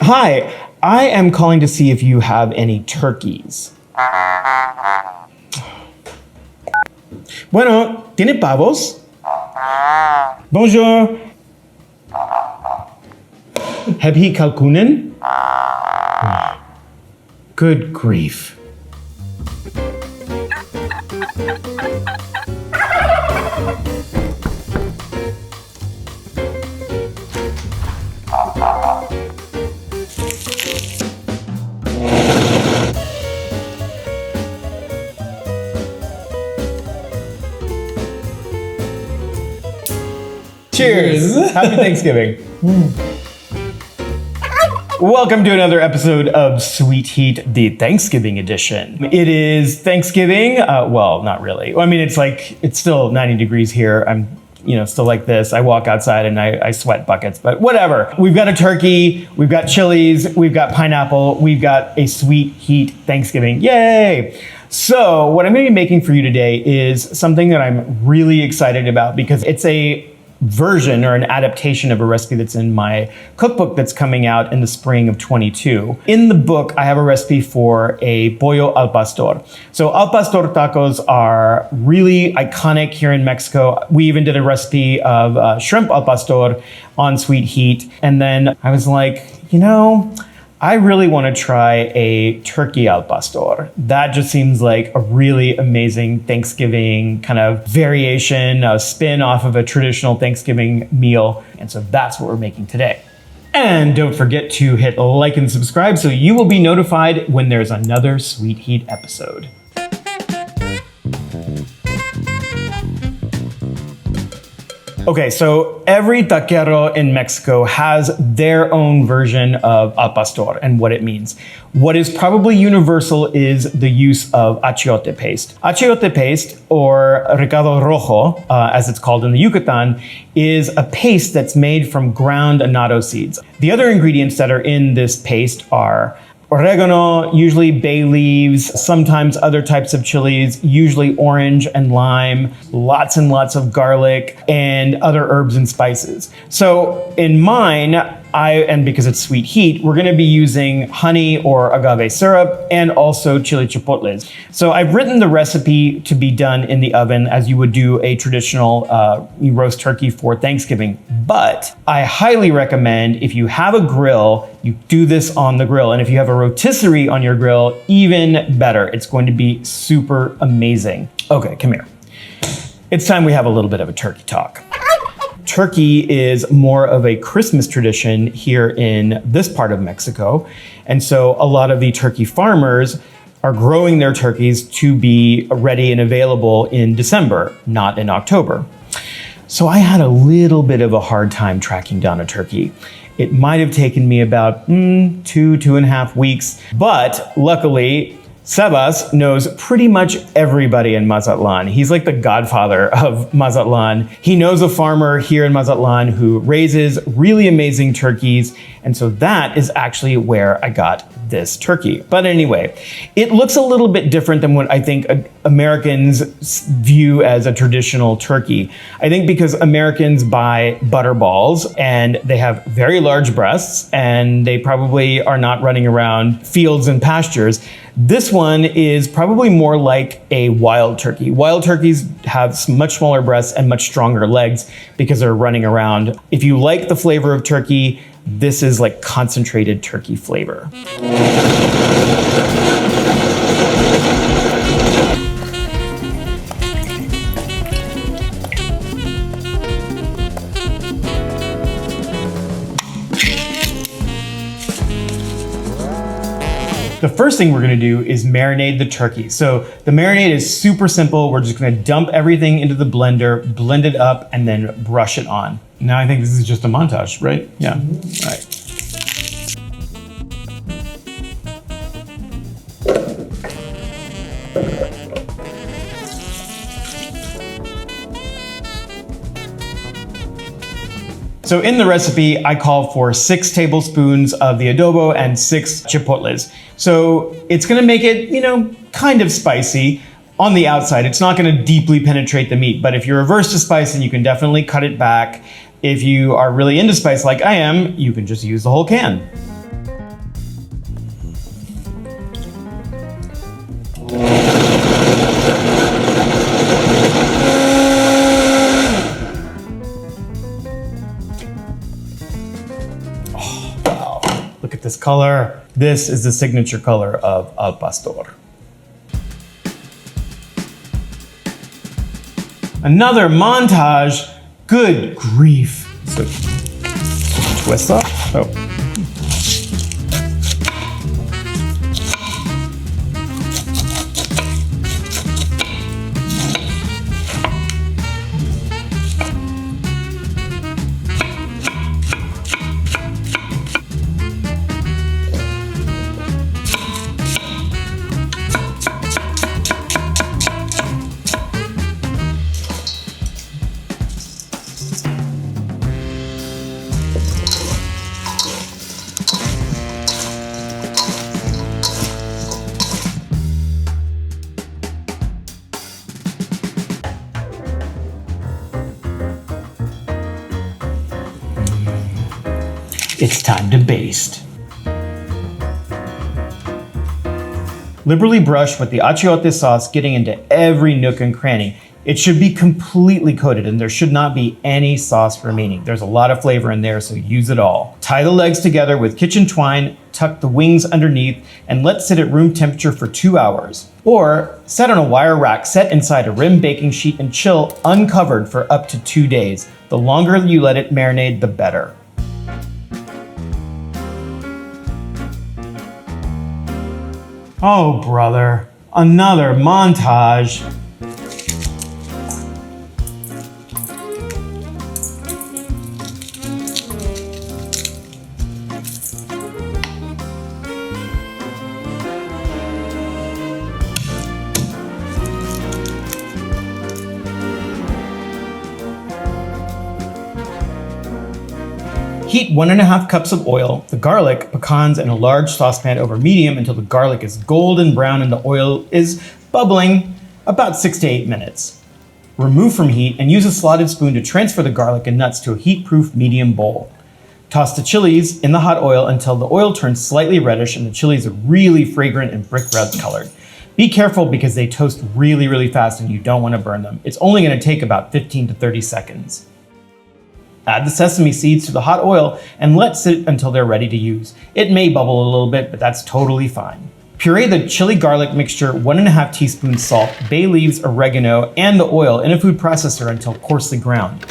Hi, I am calling to see if you have any turkeys. Bueno, ¿tiene pavos? Bonjour. Heb je kalkunen? Good grief. Cheers! Happy Thanksgiving. Welcome to another episode of Sweet Heat, the Thanksgiving edition. It is Thanksgiving. Well, not really. I mean, it's still 90 degrees here. I'm still like this. I walk outside and I sweat buckets, but whatever. We've got a turkey, we've got chilies, we've got pineapple, we've got a Sweet Heat Thanksgiving. Yay! So what I'm going to be making for you today is something that I'm really excited about because it's a version or an adaptation of a recipe that's in my cookbook that's coming out in the spring of 22. In the book, I have a recipe for a pollo al pastor. So al pastor tacos are really iconic here in Mexico. We even did a recipe of shrimp al pastor on Sweet Heat. And then I was like, I really want to try a turkey al pastor. That just seems like a really amazing Thanksgiving kind of variation, a spin off of a traditional Thanksgiving meal. And so that's what we're making today. And don't forget to hit like and subscribe so you will be notified when there's another Sweet Heat episode. Okay, so every taquero in Mexico has their own version of al pastor and what it means. What is probably universal is the use of achiote paste. Achiote paste, or recado rojo, as it's called in the Yucatan, is a paste that's made from ground annatto seeds. The other ingredients that are in this paste are oregano, usually bay leaves, sometimes other types of chilies, usually orange and lime, lots and lots of garlic, and other herbs and spices. So in mine, and because it's Sweet Heat, we're gonna be using honey or agave syrup and also chili chipotles. So I've written the recipe to be done in the oven as you would do a traditional roast turkey for Thanksgiving. But I highly recommend if you have a grill, you do this on the grill. And if you have a rotisserie on your grill, even better. It's going to be super amazing. Okay, come here. It's time we have a little bit of a turkey talk. Turkey is more of a Christmas tradition here in this part of Mexico. And so a lot of the turkey farmers are growing their turkeys to be ready and available in December, not in October. So I had a little bit of a hard time tracking down a turkey. It might have taken me about 2.5 weeks, but luckily, Sebas knows pretty much everybody in Mazatlan. He's like the godfather of Mazatlan. He knows a farmer here in Mazatlan who raises really amazing turkeys. And so that is actually where I got this turkey. But anyway, it looks a little bit different than what I think Americans view as a traditional turkey. I think because Americans buy butterballs and they have very large breasts and they probably are not running around fields and pastures. This one is probably more like a wild turkey. Wild turkeys have much smaller breasts and much stronger legs because they're running around. If you like the flavor of turkey, this is like concentrated turkey flavor. The first thing we're gonna do is marinate the turkey. So the marinade is super simple. We're just gonna dump everything into the blender, blend it up, and then brush it on. Now I think this is just a montage, right? Yeah, all right. So in the recipe, I call for 6 tablespoons of the adobo and 6 chipotles. So it's gonna make it, kind of spicy on the outside. It's not gonna deeply penetrate the meat, but if you're averse to spice, then you can definitely cut it back. If you are really into spice like I am, you can just use the whole can. color. This is the signature color of al pastor. Another montage. Good grief. So twist up. Oh. It's time to baste. Liberally brush with the achiote sauce getting into every nook and cranny. It should be completely coated and there should not be any sauce remaining. There's a lot of flavor in there, so use it all. Tie the legs together with kitchen twine, tuck the wings underneath, and let sit at room temperature for 2 hours. Or set on a wire rack set inside a rim baking sheet and chill uncovered for up to 2 days. The longer you let it marinate, the better. Oh, brother, another montage. Heat 1.5 cups of oil, the garlic, pecans, and a large saucepan over medium until the garlic is golden brown and the oil is bubbling, about 6 to 8 minutes. Remove from heat and use a slotted spoon to transfer the garlic and nuts to a heat-proof medium bowl. Toss the chilies in the hot oil until the oil turns slightly reddish and the chilies are really fragrant and brick red colored. Be careful because they toast really fast and you don't want to burn them. It's only going to take about 15 to 30 seconds. Add the sesame seeds to the hot oil and let sit until they're ready to use. It may bubble a little bit, but that's totally fine. Puree the chili garlic mixture, 1.5 teaspoons salt, bay leaves, oregano, and the oil in a food processor until coarsely ground.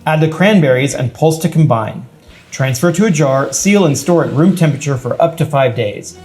Add the cranberries and pulse to combine. Transfer to a jar, seal, and store at room temperature for up to 5 days.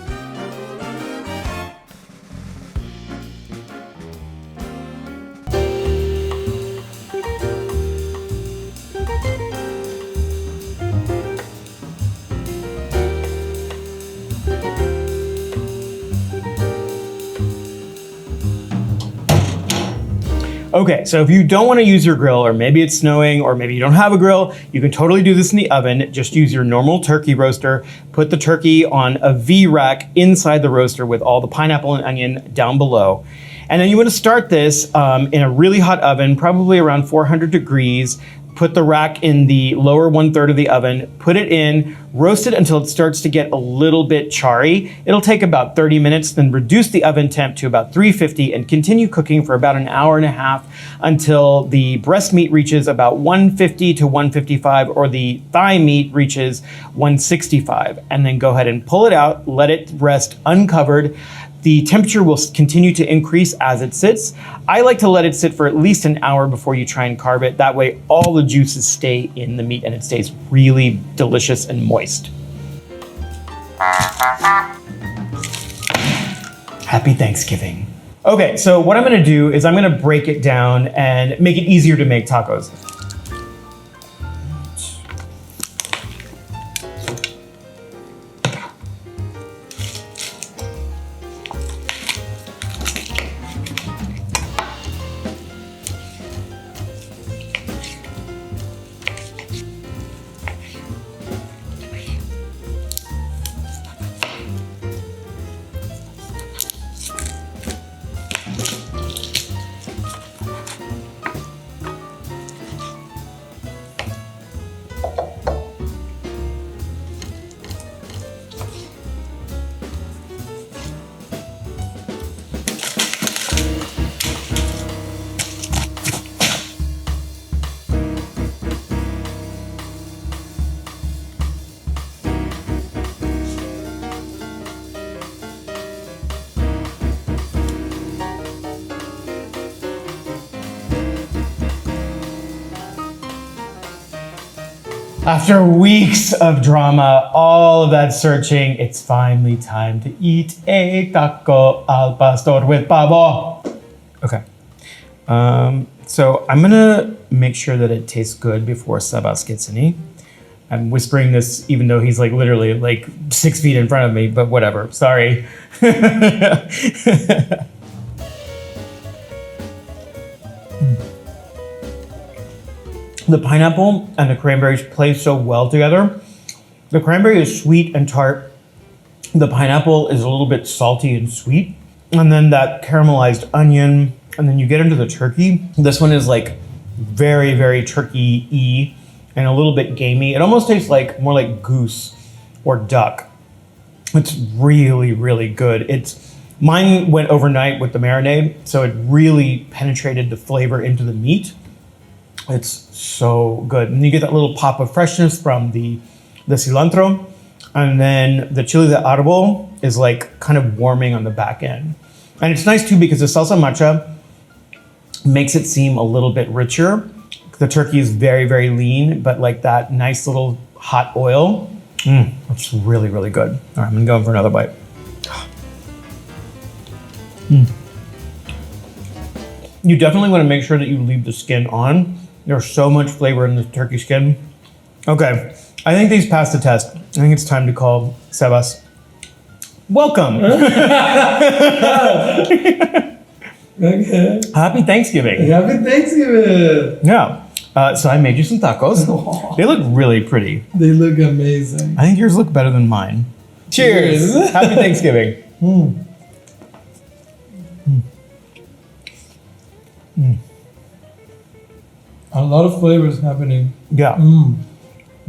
Okay, so if you don't want to use your grill, or maybe it's snowing, or maybe you don't have a grill, you can totally do this in the oven. Just use your normal turkey roaster. Put the turkey on a V-rack inside the roaster with all the pineapple and onion down below. And then you want to start this in a really hot oven, probably around 400 degrees. Put the rack in the lower 1/3 of the oven, put it in, roast it until it starts to get a little bit charry. It'll take about 30 minutes, then reduce the oven temp to about 350 and continue cooking for about an hour and a half until the breast meat reaches about 150 to 155 or the thigh meat reaches 165. And then go ahead and pull it out, let it rest uncovered. The temperature will continue to increase as it sits. I like to let it sit for at least an hour before you try and carve it. That way all the juices stay in the meat and it stays really delicious and moist. Happy Thanksgiving. Okay, so what I'm gonna do is I'm gonna break it down and make it easier to make tacos. After weeks of drama, all of that searching, it's finally time to eat a taco al pastor with pavo. Okay. So I'm gonna make sure that it tastes good before Sebas gets any. I'm whispering this even though he's like literally like 6 feet in front of me, but whatever, sorry. The pineapple and the cranberries play so well together. The cranberry is sweet and tart. The pineapple is a little bit salty and sweet. And then that caramelized onion, and then you get into the turkey. This one is like very, very turkey-y and a little bit gamey. It almost tastes like more like goose or duck. It's really, really good. Mine went overnight with the marinade, so it really penetrated the flavor into the meat. It's so good. And you get that little pop of freshness from the cilantro. And then the chile de árbol is like kind of warming on the back end. And it's nice too because the salsa macha makes it seem a little bit richer. The turkey is very, very lean, but like that nice little hot oil. It's really, really good. All right, I'm gonna go in for another bite. You definitely wanna make sure that you leave the skin on. There's so much flavor in the turkey skin. Okay, I think these passed the test. I think it's time to call Sebas. Welcome. Okay. Happy Thanksgiving. Happy Thanksgiving. Yeah. So I made you some tacos. They look really pretty. They look amazing. I think yours look better than mine. Cheers. Happy Thanksgiving. A lot of flavors happening. Yeah.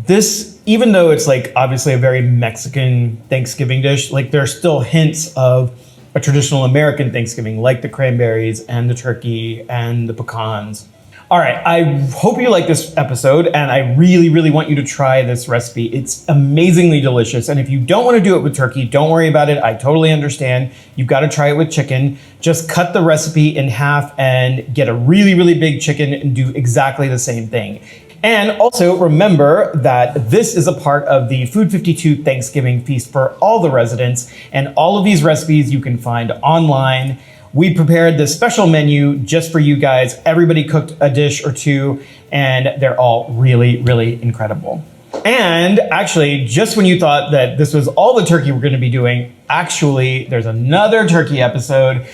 This, even though it's like obviously a very Mexican Thanksgiving dish, like there are still hints of a traditional American Thanksgiving, like the cranberries and the turkey and the pecans. All right, I hope you like this episode, and I really, really want you to try this recipe. It's amazingly delicious, and if you don't want to do it with turkey, don't worry about it. I totally understand. You've got to try it with chicken. Just cut the recipe in half and get a really, really big chicken and do exactly the same thing. And also remember that this is a part of the Food52 Thanksgiving feast for all the residents, and all of these recipes you can find online. We prepared this special menu just for you guys. Everybody cooked a dish or two, and they're all really, really incredible. And actually, just when you thought that this was all the turkey we're gonna be doing, actually, there's another turkey episode.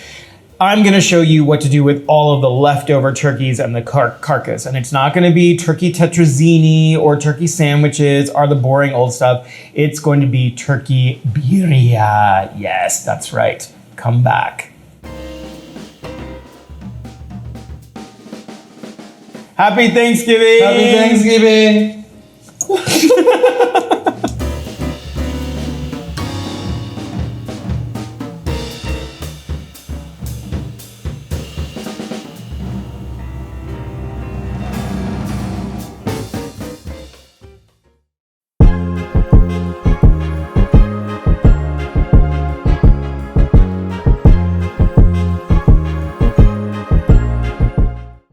I'm gonna show you what to do with all of the leftover turkeys and the carcass. And it's not gonna be turkey tetrazzini or turkey sandwiches or the boring old stuff. It's going to be turkey birria. Yes, that's right. Come back. Happy Thanksgiving! Happy Thanksgiving!